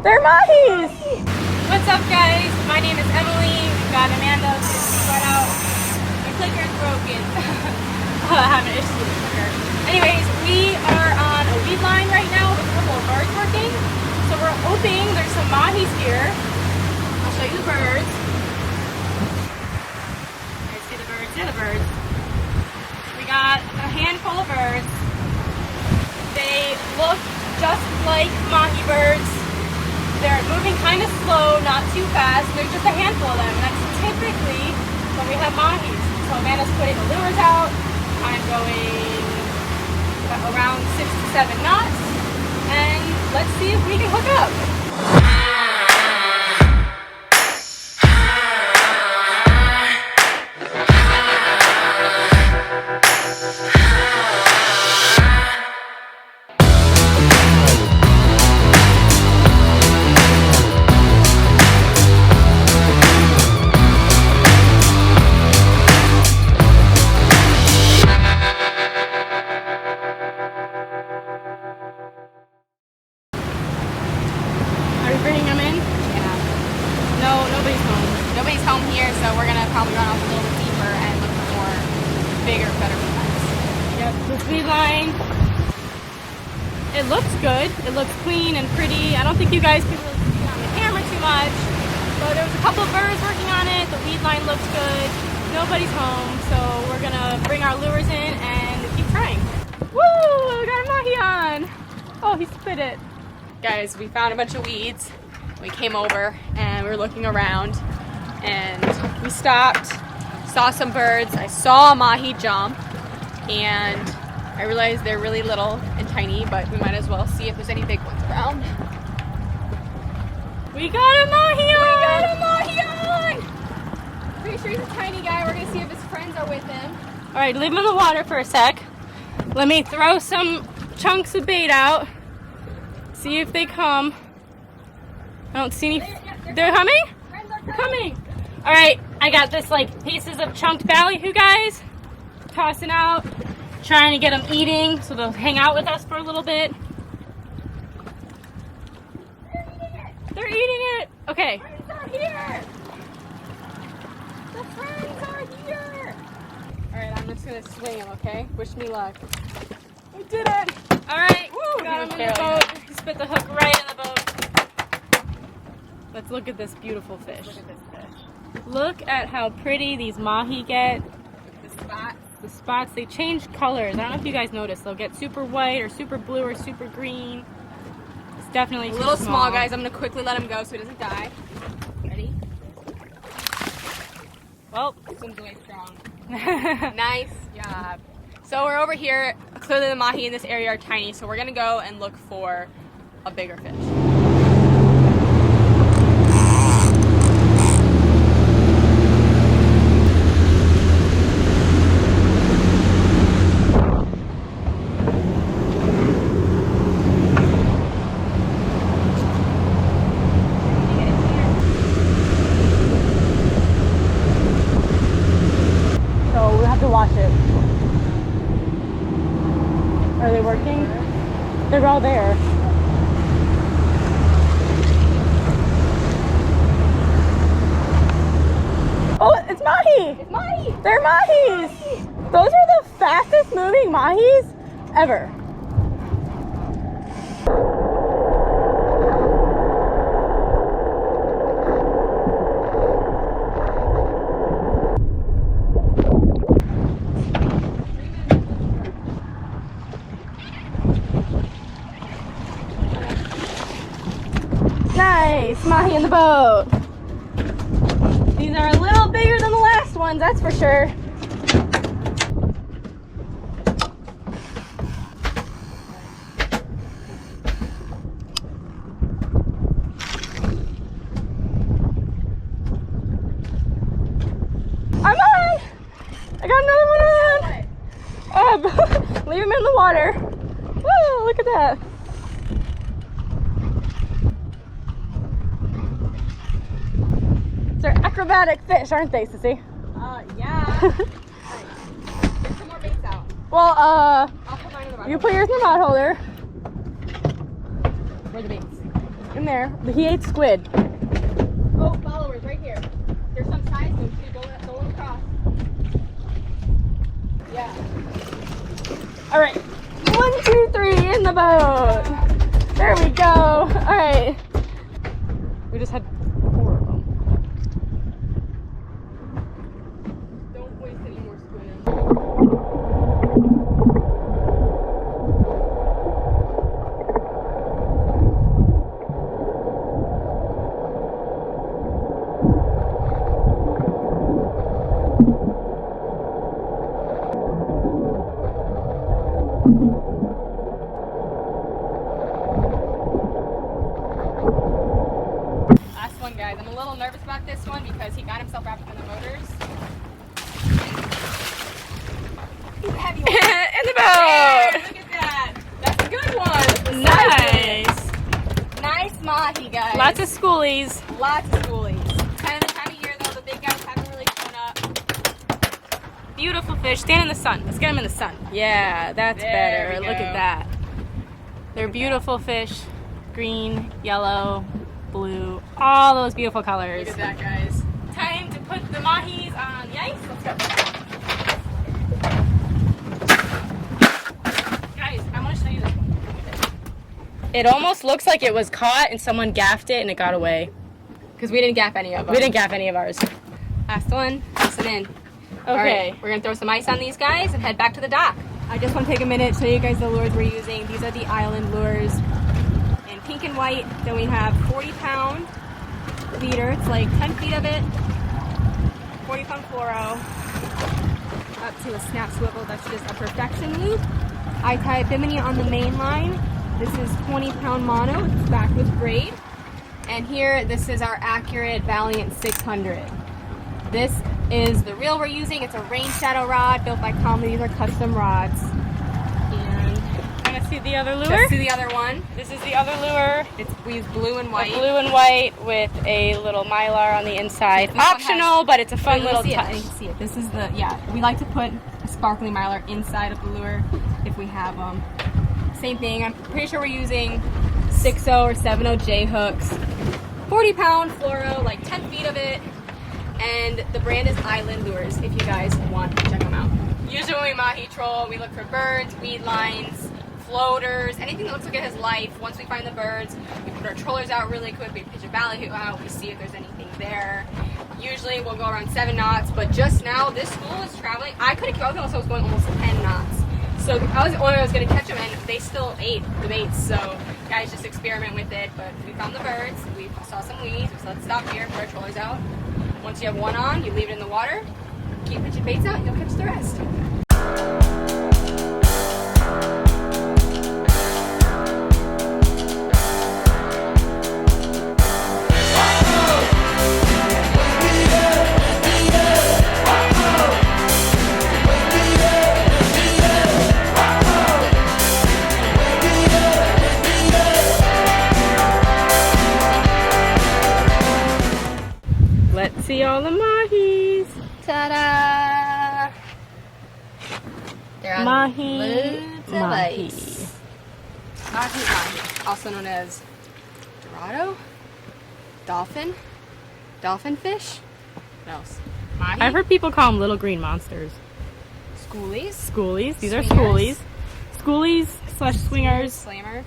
They're mahis! What's up, guys? My name is Emily. We've got Amanda right out. My clicker's broken. I have an issue with the clicker. Anyways, we are on a weed line right now with a couple of birds working. So we're hoping there's some mahis here. I'll show you the birds. Guys, see the birds? See the birds. We got a handful of birds. They look just like mahi birds. They're moving kind of slow, not too fast. There's just a handful of them. And that's typically when we have mahis. So Amanda's putting the lures out. I'm going around 6 to 7 knots. And let's see if we can hook up. Bringing them in? Yeah. No, nobody's home. Nobody's home here, so we're gonna probably run off a little bit deeper and look for more bigger, better ones. Yep, this weed line. It looks good. It looks clean and pretty. I don't think you guys can really see it on the camera too much, but there was a couple of birds working on it. The weed line looks good. Nobody's home, so we're gonna bring our lures in and keep trying. Woo! We got a mahi on. Oh, he spit it. Guys, we found a bunch of weeds. We came over and we were looking around and we stopped, saw some birds. I saw a mahi jump and I realized they're really little and tiny, but we might as well see if there's any big ones around. We got a mahi on! We got a mahi on! Pretty sure he's a tiny guy. We're gonna see if his friends are with him. All right, leave him in the water for a sec. Let me throw some chunks of bait out. See if they come. I don't see any. They're coming? They're coming. All right, I got this like pieces of chunked ballyhoo, guys. Tossing out, trying to get them eating so they'll hang out with us for a little bit. They're eating it. They're eating it. Okay. Friends are here. The friends are here. All right, I'm just gonna swing them. Okay. Wish me luck. We did it. All right. Woo, got him in the boat. Spit the hook right in the boat. Let's look at this beautiful fish. Look at this fish. Look at how pretty these mahi get. The spots. The spots, they change colors. I don't know if you guys noticed. They'll get super white or super blue or super green. It's definitely a little small, guys. I'm going to quickly let him go so he doesn't die. Ready? Well, swims away strong. Nice job. So we're over here. Clearly the mahi in this area are tiny, so we're gonna go and look for a bigger fish. So we have to wash it. Are they working? They're all there. Oh, it's mahi! It's mahi! They're mahis! Those are the fastest moving mahis ever. Nice! Mahi in the boat. These are a little bigger than the last ones, that's for sure. I'm on! I got another one on! Leave him in the water. Woo! Look at that. They're acrobatic fish, aren't they, Sissy? Yeah. Right. Get some more baits out. Well, I'll put mine in the rod you put yours in the rod holder. Where are the baits? In there. He ate squid. Oh, followers right here. There's some size to them too. Don't look across. Yeah. All right. 1, 2, 3 in the boat. There we go. All right. We just had 4 of them. Don't waste any more squid. Last one, guys. I'm a little nervous about this one because he got himself wrapped in the motors. He's a heavy one. In the boat! Look at that. That's a good one. Nice. Nice mahi, guys. Lots of schoolies. Lots of schoolies. Kind of the time of year, though. The big guys haven't really shown up. Beautiful fish. Stand in the sun. Let's get them in the sun. Yeah, that's better. Look at that. They're beautiful fish. Green, yellow, blue, all those beautiful colors. Look at that, guys. Time to put the mahis on the ice. Let's go. Guys, I want to show you this one. It almost looks like it was caught and someone gaffed it and it got away. Because we didn't gaff any of them. We didn't gaff any of ours. Last one, listen in. Okay. All right, we're going to throw some ice on these guys and head back to the dock. I just want to take a minute to show you guys the lures we're using. These are the island lures. Pink and white. Then we have 40-pound leader. It's like 10 feet of it. 40-pound fluoro. Up to a snap swivel. That's just a perfection loop. I tie bimini on the main line. This is 20-pound mono. It's back with braid. And here, this is our Accurate Valiant 600. This is the reel we're using. It's a rain shadow rod built by Comedy. These are custom rods. See the other lure? Let's see the other one. This is the other lure. We use blue and white. Blue and white with a little mylar on the inside. Optional, but it's a fun little touch. You can see it. This is the, we like to put a sparkly mylar inside of the lure if we have them. Same thing. I'm pretty sure we're using 6.0 or 7.0 J hooks. 40-pound fluoro, like 10 feet of it. And the brand is Island Lures if you guys want to check them out. Usually when we mahi troll, we look for birds, weed lines, floaters, anything that looks like it has life. Once we find the birds, we put our trollers out really quick, we pitch a ballyhoo out, we see if there's anything there. Usually we'll go around 7 knots, but just now this school is traveling. I couldn't keep up unless I was going almost 10 knots. So I was the only one I was going to catch them, and they still ate the baits. So guys, just experiment with it. But we found the birds, we saw some weeds, so let's stop here, put our trollers out. Once you have one on, you leave it in the water, keep pitching baits out, and you'll catch the rest. Let's see all the mahis. Ta-da! They're on mahi, mahi. Mahi, also known as dorado, dolphin, dolphin fish. What else? Mahi. I've heard people call them little green monsters. Schoolies. Schoolies. These are schoolies. Schoolies / swingers. Slammer.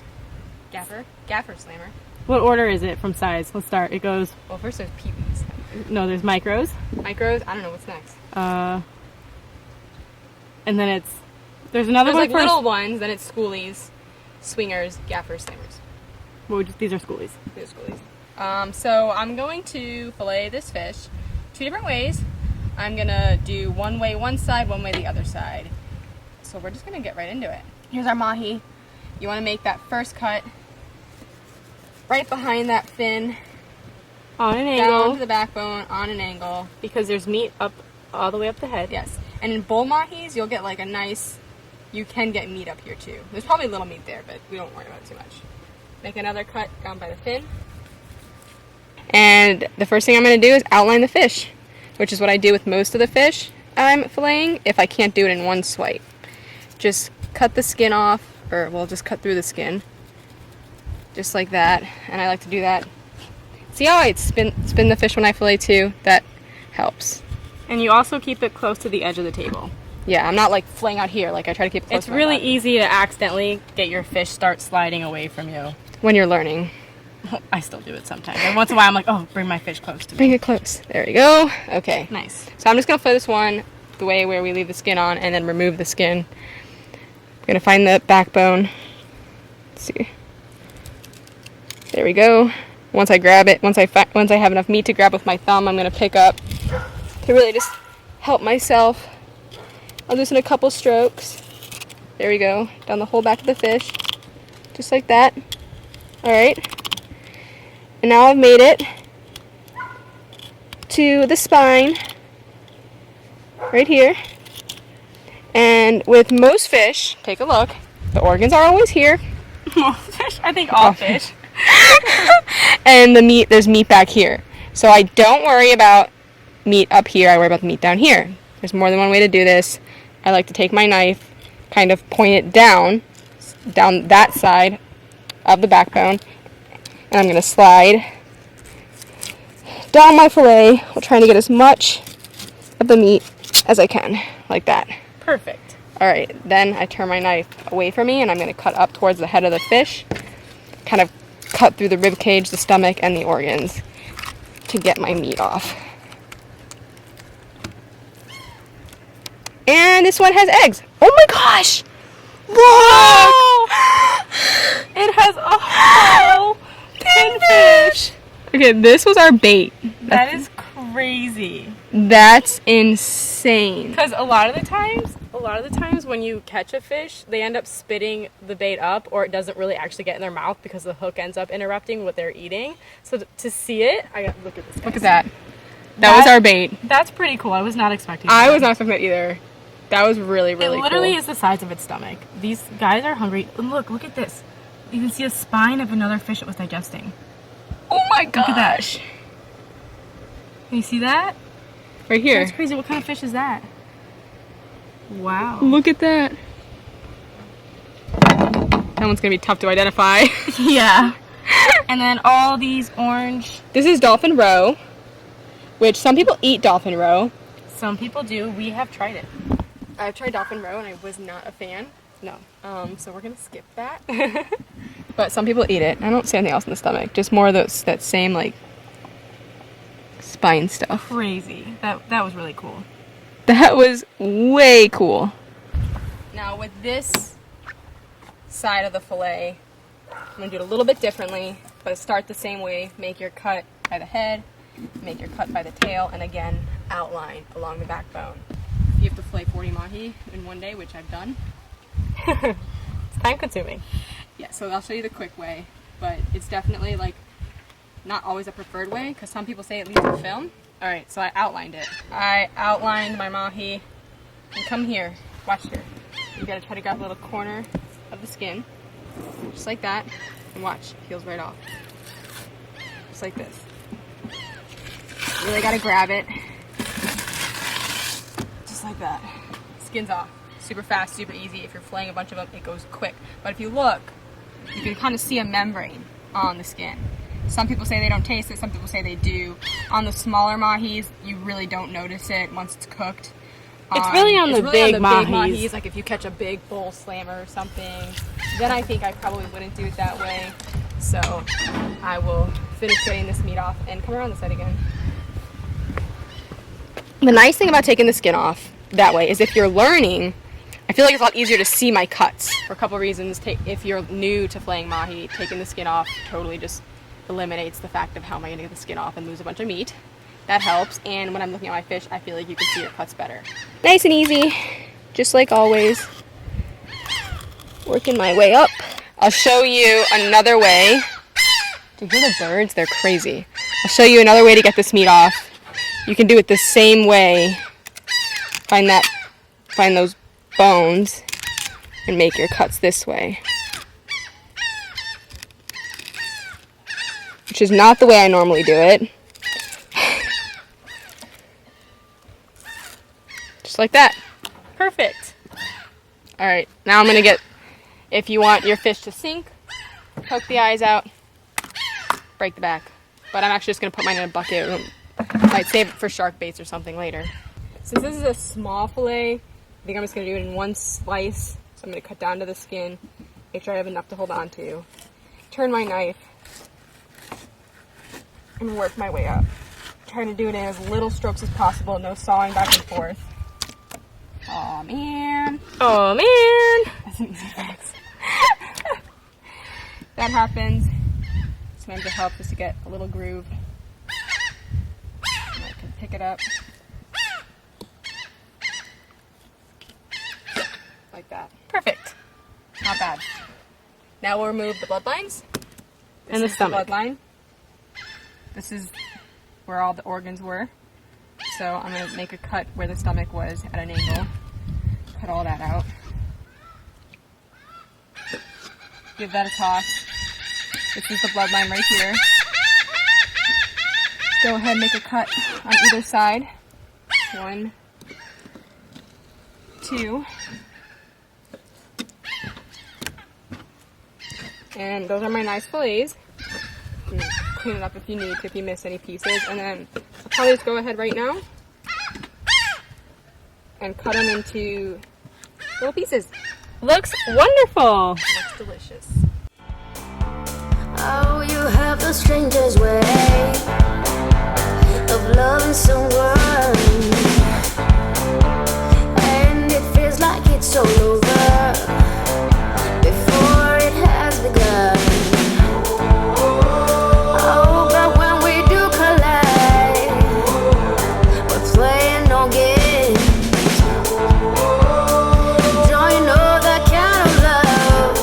Gaffer. Gaffer slammer. What order is it from size? Let's start. It goes. Well, first there's peewees. No, there's micros. Micros. I don't know what's next. And then there's another one. There's like little ones. Then it's schoolies, swingers, gaffers, slammers. Well, these are schoolies. These are schoolies. So I'm going to fillet this fish 2 different ways. I'm gonna do one way one side, one way the other side. So we're just gonna get right into it. Here's our mahi. You want to make that first cut right behind that fin. On an angle. Down to the backbone, on an angle. Because there's meat up all the way up the head. Yes. And in bull mahis, you'll get like a nice, you can get meat up here too. There's probably a little meat there, but we don't worry about it too much. Make another cut down by the fin. And the first thing I'm going to do is outline the fish, which is what I do with most of the fish I'm filleting if I can't do it in one swipe. Just cut the skin off, or we'll just cut through the skin. just like that. And I like to do that. See how I spin the fish when I fillet too? That helps. And you also keep it close to the edge of the table. Yeah, I'm not like flaying out here. Like I try to keep it close It's to my really body. easy to accidentally get your fish start sliding away from you. When you're learning. I still do it sometimes. And once in a while I'm like, oh, bring my fish close to me. Bring it close. There we go. Okay. Nice. So I'm just going to fillet this one the way where we leave the skin on and then remove the skin. I'm going to find the backbone. Let's see. There we go. Once I grab it, once I have enough meat to grab with my thumb, I'm going to pick up to really just help myself. I'll do this in a couple strokes. There we go. Down the whole back of the fish. Just like that. Alright. And now I've made it to the spine. Right here. And with most fish, take a look, the organs are always here. Most fish? I think all fish. And the meat, there's meat back here. So I don't worry about meat up here, I worry about the meat down here. There's more than one way to do this. I like to take my knife, kind of point it down that side of the backbone, and I'm going to slide down my fillet while trying to get as much of the meat as I can, like that. Perfect. Alright, then I turn my knife away from me and I'm going to cut up towards the head of the fish, kind of cut through the rib cage, the stomach, and the organs to get my meat off. And this one has eggs. Oh my gosh! Whoa! It has a whole pinfish. Okay, this was our bait. That is crazy. That's insane. Because a lot of the times when you catch a fish, they end up spitting the bait up, or it doesn't really actually get in their mouth because the hook ends up interrupting what they're eating. So to see it, look at this. Guys. Look at that. That was our bait. That's pretty cool. I was not expecting I that. was not expecting that either. That was really, really It literally cool. is the size of its stomach. These guys are hungry. And look at this. You can see a spine of another fish it was digesting. Oh my gosh. Look at that. Can you see that? Right here. That's crazy. What kind of fish is that? Wow. Look at that. That one's gonna be tough to identify. Yeah. And then all these orange. This is dolphin roe, which some people eat dolphin roe. Some people do. We have tried it. I've tried dolphin roe and I was not a fan. No. So we're gonna skip that. But some people eat it. I don't see anything else in the stomach. Just more of that same like spine stuff. Crazy. That was really cool. That was way cool. Now with this side of the fillet, I'm gonna do it a little bit differently, but start the same way. Make your cut by the head, make your cut by the tail, and again, outline along the backbone. If you have to fillet 40 mahi in one day, which I've done. It's time consuming. Yeah, so I'll show you the quick way, but it's definitely like not always a preferred way because some people say it leaves the film. All right, so I outlined it. I outlined my mahi, and come here, watch here. You gotta try to grab a little corner of the skin, just like that, and watch, it peels right off. Just like this. Really gotta grab it, just like that. Skin's off. Super fast, super easy. If you're filleting a bunch of them, it goes quick. But if you look, you can kind of see a membrane on the skin. Some people say they don't taste it, some people say they do. On the smaller mahis, you really don't notice it once it's cooked. It's really on the big mahis. Like if you catch a big bull slammer or something, then I think I probably wouldn't do it that way. So I will finish getting this meat off and come around this side again. The nice thing about taking the skin off that way is if you're learning, I feel like it's a lot easier to see my cuts for a couple reasons. If you're new to filleting mahi, taking the skin off totally just eliminates the fact of how am I going to get the skin off and lose a bunch of meat. That helps, and when I'm looking at my fish, I feel like you can see your cuts better. Nice and easy, just like always. Working my way up. I'll show you another way. Do you hear the birds? They're crazy. I'll show you another way to get this meat off. You can do it the same way. Find those bones and make your cuts this way. Which is not the way I normally do it. Just like that. Perfect. Alright, now I'm going to get, if you want your fish to sink, Poke the eyes out. Break the back. But I'm actually just going to put mine in a bucket. Might save it for shark baits or something later. Since this is a small fillet, I think I'm just going to do it in one slice. So I'm going to cut down to the skin, make sure I have enough to hold on to. Turn my knife and work my way up. Trying to do it in as little strokes as possible, no sawing back and forth. Aw, man. Oh man! That's an easy fix. That happens. Sometimes it helps just to get a little groove. And I can pick it up. Like that. Perfect. Not bad. Now we'll remove the bloodlines. And the stomach. Bloodline. This is where all the organs were. So I'm going to make a cut where the stomach was at an angle. Cut all that out. Give that a toss. This is the bloodline right here. Go ahead and make a cut on either side. 1, 2. And those are my nice fillets. You can clean it up if you need to, if you miss any pieces. And then I'll probably just go ahead right now and cut them into little pieces. Looks wonderful. Looks delicious. Oh, you have the strangest way of loving someone, and it feels like it's all over before it has begun. Oh, but when we do collide, we're playing no games. Don't you know that kind of love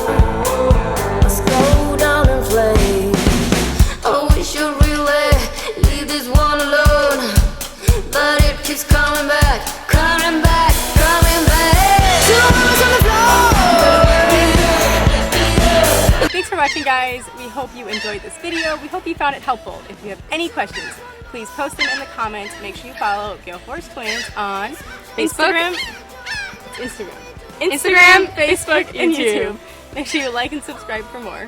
must go down in flames? Oh, we should really leave this one alone, but it keeps coming back, coming back, coming back. Two arms on the floor. Thanks for watching, guys. We hope you enjoyed this video. We hope you found it helpful. If you have any questions, please post them in the comments. Make sure you follow Gale Force Twins on Facebook, Instagram, Facebook, and YouTube. Make sure you like and subscribe for more.